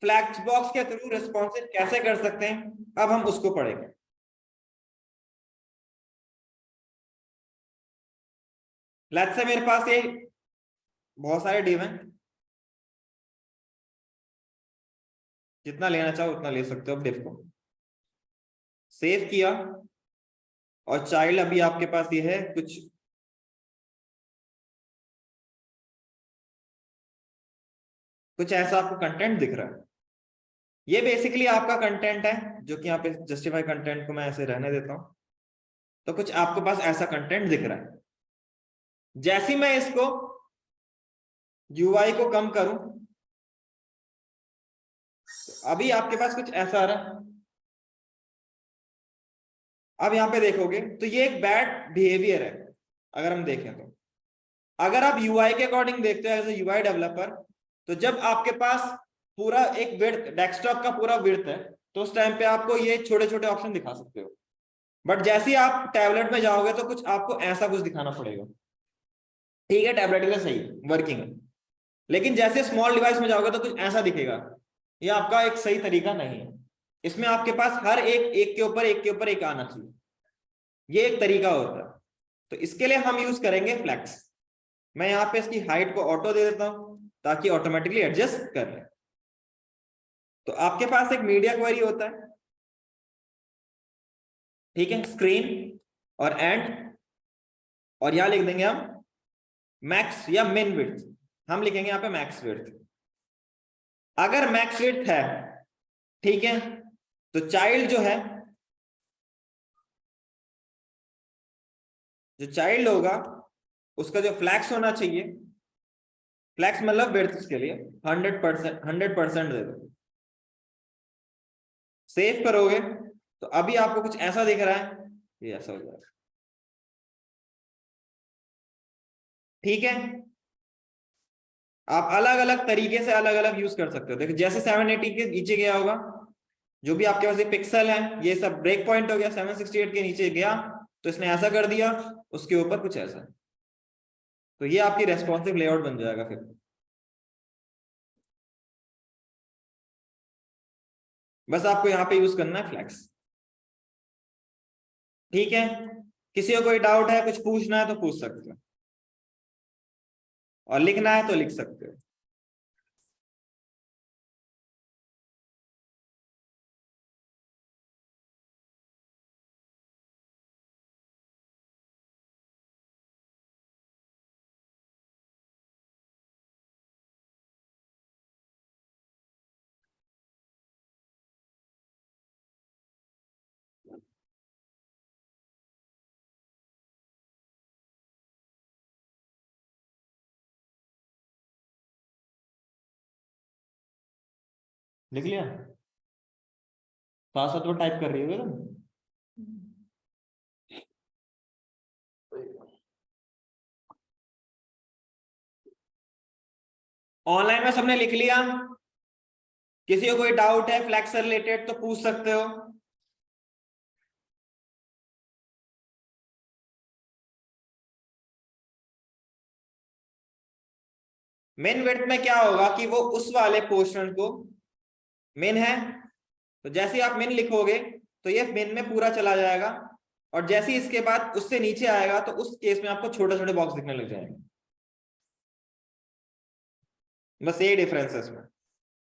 Flex box के through responsive कैसे कर सकते हैं, अब हम उसको पढ़ेंगे। लेट्स से मेरे पास ये बहुत सारे डिव हैं, जितना लेना चाहो उतना ले सकते हो। अब डिव को सेव किया और चाइल्ड अभी आपके पास ये है, कुछ ऐसा आपको कंटेंट दिख रहा है। ये बेसिकली आपका कंटेंट है, जो कि यहाँ पे जस्टिफाई कंटेंट को मैं ऐसे रहने देता हूं। तो कुछ आपके पास ऐसा कंटेंट दिख रहा है। जैसे मैं इसको यूआई को कम करूं, अभी आपके पास कुछ ऐसा आ रहा है। अब यहां पे देखोगे तो ये एक बैड बिहेवियर है। अगर हम देखें तो, अगर आप यूआई के अकॉर्डिंग देखते हो एज ए यूआई डेवलपर, तो जब आपके पास पूरा एक विड्थ, डेस्कटॉप का पूरा विड्थ है, तो उस टाइम पे आपको ये छोटे छोटे ऑप्शन दिखा सकते हो। बट जैसे ही आप टैबलेट में जाओगे तो कुछ आपको ऐसा कुछ दिखाना पड़ेगा। ठीक है, टैबलेट के लिए सही वर्किंग है, लेकिन जैसे स्मॉल डिवाइस में जाओगे तो कुछ ऐसा दिखेगा। ये आपका एक सही तरीका नहीं है। इसमें आपके पास हर एक एक के ऊपर एक के ऊपर एक आना चाहिए। ये एक तरीका होता है। तो इसके लिए हम यूज करेंगे फ्लैक्स। मैं यहाँ पे इसकी हाइट को ऑटो दे देता हूं ताकि ऑटोमेटिकली एडजस्ट कर ले। तो आपके पास एक मीडिया क्वेरी होता है, ठीक है, स्क्रीन और एंड, और यहां लिख देंगे हम मैक्स या मिन विड्थ। हम लिखेंगे यहाँ पे मैक्स विड्थ। अगर मैक्स विड्थ है, ठीक है, तो चाइल्ड जो है, जो चाइल्ड होगा उसका जो फ्लैक्स होना चाहिए, फ्लैक्स मतलब विड्थ के लिए 100%, 100% दे दो। सेव करोगे तो अभी आपको कुछ ऐसा दिख रहा है, ये ऐसा हो जाएगा। ठीक है, आप अलग अलग तरीके से अलग अलग यूज कर सकते हो। देखो जैसे 780 के नीचे गया होगा, जो भी आपके पास ये पिक्सल है, ये सब ब्रेक पॉइंट हो गया, 768 के नीचे गया तो इसने ऐसा कर दिया, उसके ऊपर कुछ ऐसा। तो ये आपकी रेस्पॉन्सिव लेआउट बन जाएगा फिर। बस आपको यहाँ पे यूज करना है फ्लैक्स। ठीक है, किसी को कोई डाउट है, कुछ पूछना है तो पूछ सकते हो, और लिखना है तो लिख सकते हो। लिख लिया, साथ साथ वो टाइप कर रही हो तुम। ऑनलाइन में सबने लिख लिया? किसी को कोई डाउट है फ्लैक्स से रिलेटेड तो पूछ सकते हो। मेन विड्थ में क्या होगा कि वो उस वाले पोर्शन को, मेन है तो जैसे ही आप मेन लिखोगे तो ये मेन में पूरा चला जाएगा, और जैसे ही इसके बाद उससे नीचे आएगा तो उस केस में आपको छोटे छोटे बॉक्स दिखने लग जाएंगे। बस ये डिफरेंस है इसमें।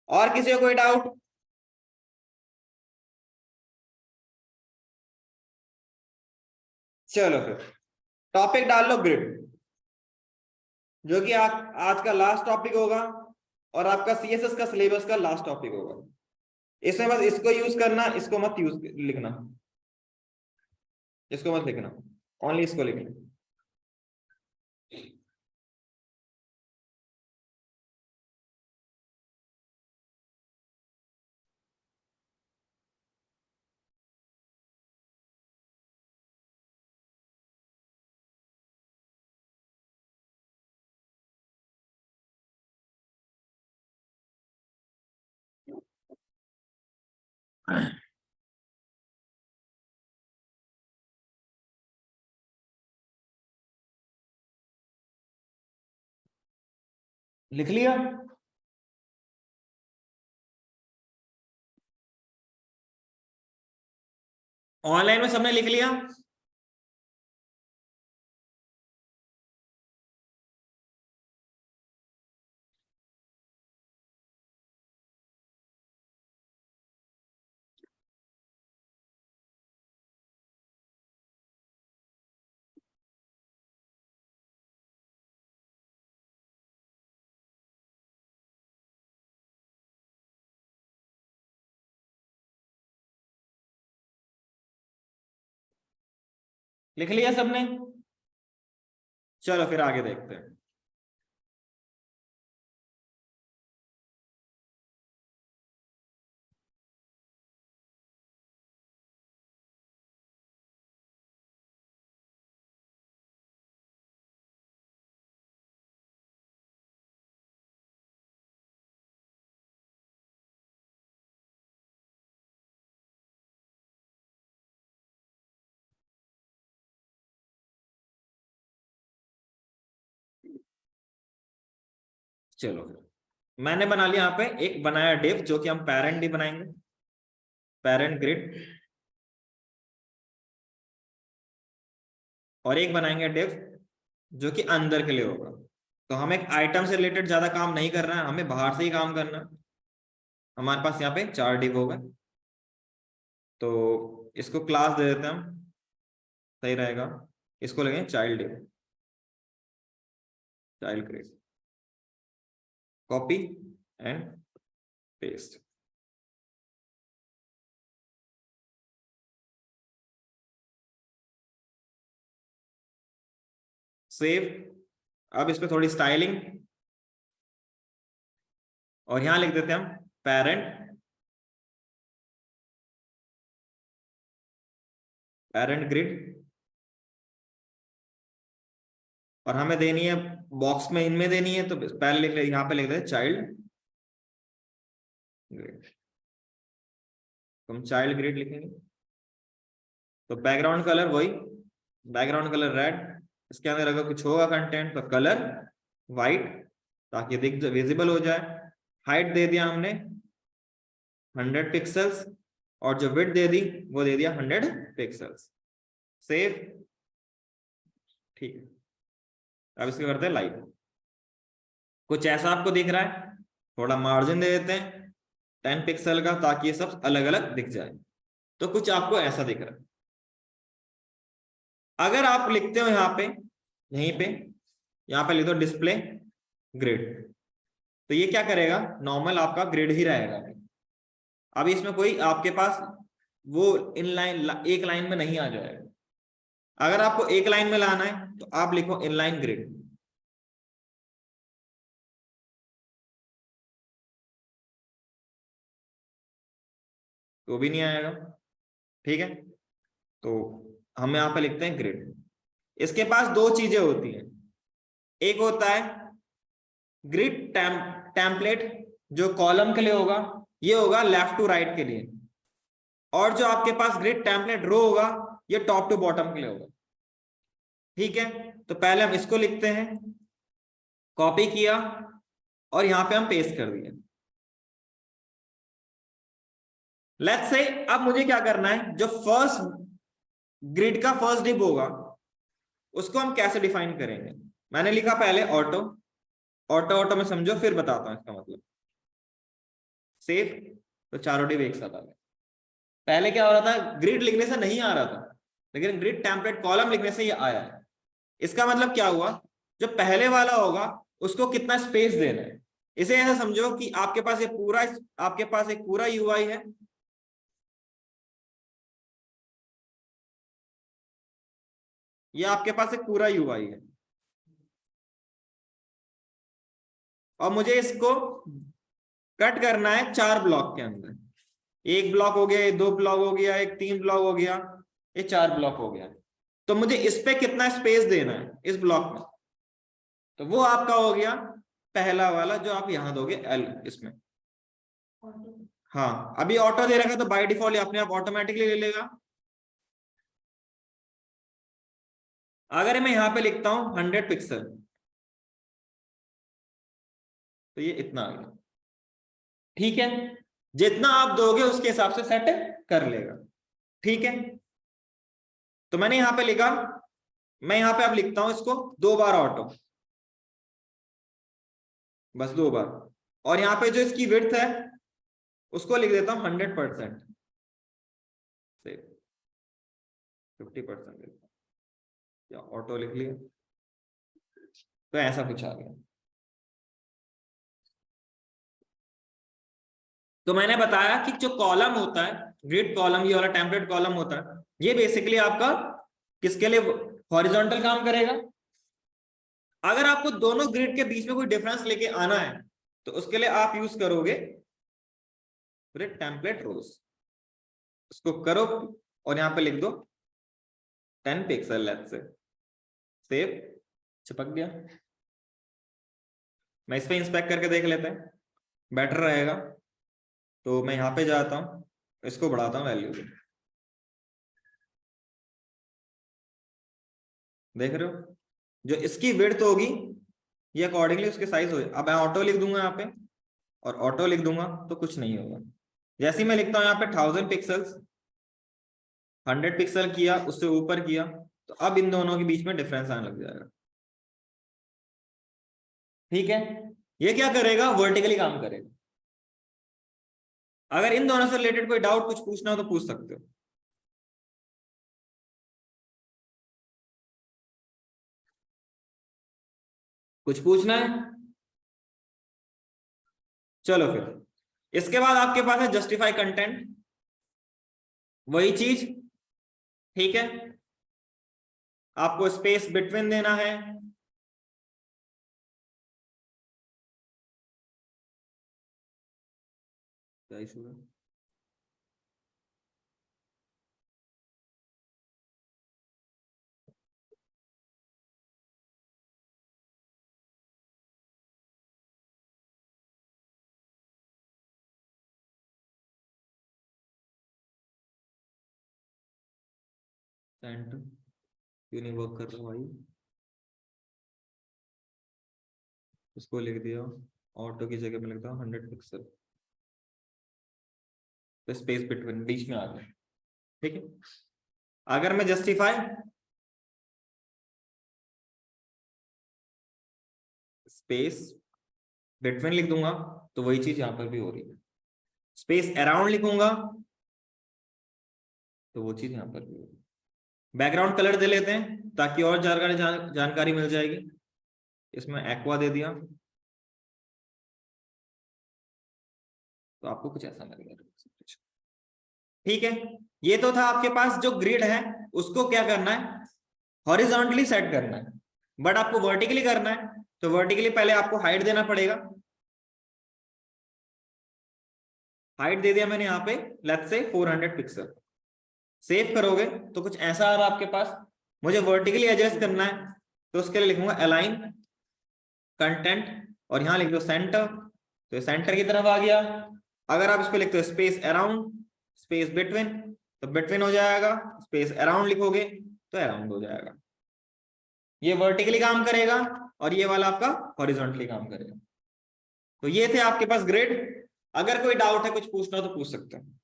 और किसी को कोई डाउट? चलो फिर टॉपिक डाल लो ग्रिड, जो कि आप आज का लास्ट टॉपिक होगा, और आपका सीएसएस का सिलेबस का लास्ट टॉपिक होगा। इसमें बस इसको यूज करना, इसको मत यूज लिखना, इसको मत लिखना, ओनली इसको लिखना। लिख लिया? ऑनलाइन में सबने लिख लिया? लिख लिया सबने? चलो फिर आगे देखते हैं। चलो मैंने बना लिया यहाँ पे एक बनाया डिव, जो कि हम पेरेंट डिव बनाएंगे, पेरेंट ग्रिड। और एक बनाएंगे डिव जो कि अंदर के लिए होगा। तो हमें एक आइटम से रिलेटेड ज्यादा काम नहीं करना है, हमें बाहर से ही काम करना है। हमारे पास यहाँ पे 4 डिव होगा, तो इसको क्लास दे देते हैं हम, सही रहेगा। इसको लगेंगे child div, child grid. Copy and paste. Save. अब इस पे थोड़ी स्टाइलिंग, और यहां लिख देते हैं हम पेरेंट, पेरेंट ग्रिड। और हमें देनी है बॉक्स में, इनमें देनी है, तो पहले लिख ले, यहाँ पे लिख देते चाइल्ड ग्रिड। तो हम चाइल्ड ग्रिड लिखेंगे। तो बैकग्राउंड कलर वही, बैकग्राउंड कलर रेड। इसके अंदर अगर कुछ होगा कंटेंट तो कलर वाइट, ताकि दिख विजिबल हो जाए। हाइट दे दिया हमने 100 पिक्सल्स, और जो विड्थ दे दी वो दे दिया 100 पिक्सल्स। सेव। ठीक है, अब इसको करते हैं लाइव। कुछ ऐसा आपको दिख रहा है, थोड़ा मार्जिन दे देते हैं 10 पिक्सल का, ताकि ये सब अलग अलग दिख जाए। तो कुछ आपको ऐसा दिख रहा है। अगर आप लिखते हो यहाँ पे, यहीं पे, यहाँ पे लिख दो डिस्प्ले ग्रिड, तो ये क्या करेगा, नॉर्मल आपका ग्रिड ही रहेगा। अभी इसमें कोई आपके पास वो इन लाइन, एक लाइन में नहीं आ जाएगा। अगर आपको एक लाइन में लाना है तो आप लिखो इनलाइन ग्रिड। तो भी नहीं आएगा। ठीक है, तो हम यहाँ पे लिखते हैं ग्रिड। इसके पास दो चीजें होती हैं, एक होता है ग्रिड टेम्पलेट, जो कॉलम के लिए होगा, ये होगा लेफ्ट टू राइट के लिए। और जो आपके पास ग्रिड टेम्पलेट रो होगा, ये टॉप टू बॉटम के लिए होगा। ठीक है, तो पहले हम इसको लिखते हैं, कॉपी किया और यहां पे हम पेस्ट कर दिए। लेट्स से अब मुझे क्या करना है, जो फर्स्ट ग्रिड का फर्स्ट डिव होगा उसको हम कैसे डिफाइन करेंगे। मैंने लिखा पहले ऑटो, ऑटो ऑटो में समझो, फिर बताता हूं इसका मतलब। सेव। तो चारों डिव एक साथ आ गए। पहले क्या हो रहा था, ग्रिड लिखने से नहीं आ रहा था, लेकिन ग्रिड टेम्पलेट कॉलम लिखने से ये आया है। इसका मतलब क्या हुआ, जो पहले वाला होगा उसको कितना स्पेस देना है। इसे ऐसा समझो कि आपके पास ये पूरा, आपके पास एक पूरा यूआई है, ये आपके पास एक पूरा यूआई है, और मुझे इसको कट करना है 4 ब्लॉक के अंदर। एक ब्लॉक हो गया, ये 2 ब्लॉक हो गया, एक 3 ब्लॉक हो गया, ये 4 ब्लॉक हो गया। तो मुझे इस पे कितना स्पेस देना है इस ब्लॉक में, तो वो आपका हो गया पहला वाला, जो आप यहां दोगे एल इसमें। हाँ, अभी ऑटो दे रखा तो बाय डिफॉल्ट अपने आप ऑटोमेटिकली ले लेगा। अगर मैं यहां पे लिखता हूं 100 पिक्सल, तो ये इतना आ गया। ठीक है, जितना आप दोगे उसके हिसाब से सेट कर लेगा। ठीक है, तो मैंने यहां पे लिखा, मैं यहां पे अब लिखता हूं इसको 2 बार ऑटो, बस 2 बार। और यहाँ पे जो इसकी विड्थ है उसको लिख देता हूं 100%, 50% या ऑटो लिख लिया, तो ऐसा कुछ आ गया। तो मैंने बताया कि जो कॉलम होता है, ग्रिड कॉलम, ये वाला टेम्पलेट कॉलम होता है, ये बेसिकली आपका किसके लिए हॉरिजॉन्टल काम करेगा। अगर आपको दोनों ग्रिड के बीच में कोई डिफरेंस लेके आना है तो उसके लिए आप यूज करोगे टेम्पलेट रोज। इसको करो और यहां पे लिख दो 10 पिक्सल, लेट्स से, सेव, चिपक गया। मैं इस पे इंस्पेक्ट करके देख लेते हैं, बेटर रहेगा। तो मैं यहां पे जाता हूं, इसको बढ़ाता हूं वैल्यू को, देख रहे हो जो इसकी विड्थ होगी ये अकॉर्डिंगली उसके साइज हो। अब मैं ऑटो लिख दूंगा यहाँ पे और ऑटो लिख दूंगा तो कुछ नहीं होगा। जैसे ही मैं लिखता हूँ यहाँ पे 1000 पिक्सल्स, 100 पिक्सल किया, उससे ऊपर किया, तो अब इन दोनों के बीच में डिफरेंस आने लग जाएगा। ठीक है, ये क्या करेगा, वर्टिकली काम करेगा। अगर इन दोनों से रिलेटेड कोई डाउट कुछ पूछना हो तो पूछ सकते हो। कुछ पूछना है? चलो फिर इसके बाद आपके पास है जस्टिफाई कंटेंट, वही चीज। ठीक है, आपको स्पेस बिटवीन देना है, क्या इशू है? सेंटर क्यों नहीं वर्क कर रहा भाई? इसको लिख दिया, ऑटो की जगह में लिखता हूँ 100 पिक्सल, तो स्पेस बिटवीन बीच में आ गया। ठीक है, अगर मैं जस्टिफाई स्पेस बिटवीन लिख दूंगा तो वही चीज यहां पर भी हो रही है। स्पेस अराउंड लिखूंगा तो वो चीज यहां पर भी हो रही है। बैकग्राउंड कलर दे लेते हैं ताकि और जानकारी मिल जाएगी। इसमें एक्वा दे दिया तो आपको कुछ ऐसा लगेगा। ठीक है, ये तो था आपके पास जो ग्रिड है उसको क्या करना है, हॉरिजॉन्टली सेट करना है। बट आपको वर्टिकली करना है तो वर्टिकली पहले आपको हाइट देना पड़ेगा। हाइट दे दिया मैंने यहाँ पे, लेट्स से 400 पिक्सल। सेव करोगे तो कुछ ऐसा आ रहा आपके पास। मुझे वर्टिकली एडजस्ट करना है तो उसके लिए लिखूंगा अलाइन कंटेंट और यहां लिख दो सेंटर, तो ये सेंटर की तरफ आ गया। अगर आप इसको लिखते हो स्पेस अराउंड, स्पेस बिटवीन, तो बिटवीन हो जाएगा। स्पेस अराउंड लिखोगे तो अराउंड हो जाएगा। ये वर्टिकली काम करेगा और ये वाला आपका हॉरिजॉन्टली काम करेगा। तो ये थे आपके पास ग्रिड। अगर कोई डाउट है, कुछ पूछना हो तो पूछ सकते हैं।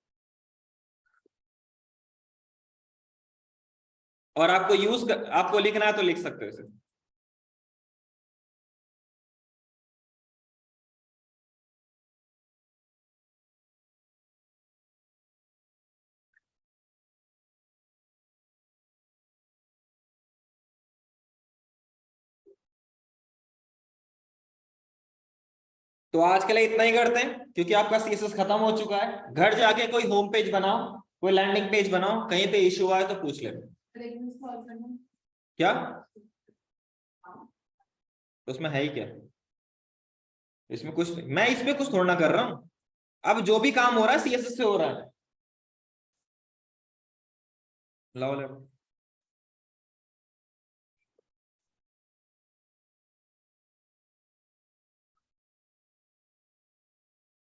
और आपको आपको लिखना है तो लिख सकते हो इसे। तो आज के लिए इतना ही करते हैं क्योंकि आपका सीएसएस खत्म हो चुका है। घर जाके कोई होम पेज बनाओ, कोई लैंडिंग पेज बनाओ, कहीं पे इशू आए तो पूछ लेना। क्या तो उसमें है ही क्या? इसमें कुछ, मैं इसमें कुछ थोड़ा ना कर रहा हूं। अब जो भी काम हो रहा है सीएसएस से हो रहा है। लाओ ले।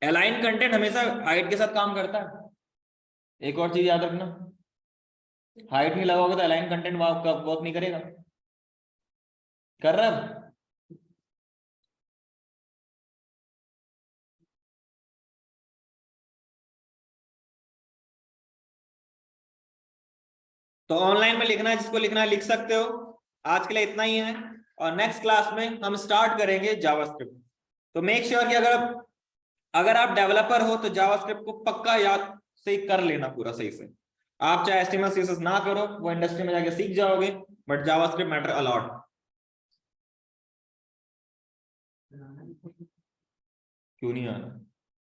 अलाइन कंटेंट हमेशा हाइट के साथ काम करता है। एक और चीज याद रखना, हाइट नहीं लगाओगे तो अलाइन कंटेंट वर्क नहीं करेगा। कर रहा है? तो ऑनलाइन में लिखना है, जिसको लिखना है लिख सकते हो। आज के लिए इतना ही है, और नेक्स्ट क्लास में हम स्टार्ट करेंगे जावास्क्रिप्ट। तो मेक श्योर कि अगर आप डेवलपर हो तो जावास्क्रिप्ट को पक्का याद से कर लेना पूरा सही से। आप चाहे HTML CSS ना करो, वो इंडस्ट्री में जाके सीख जाओगे, बट जावास्क्रिप्ट मैटर अलॉट। क्यों नहीं आना?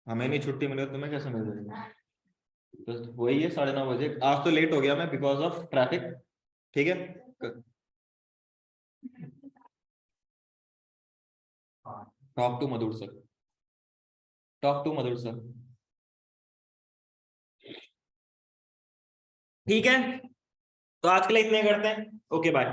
हमें नहीं छुट्टी मिले, तुम्हें कैसे मिल जाएगी? तो वही है 9:30 बजे। आज तो लेट हो गया मैं बिकॉज ऑफ ट्रैफिक। ठीक है, talk to Madhur sir, talk to Madhur sir. ठीक है, तो आज के लिए इतने करते हैं। Okay bye.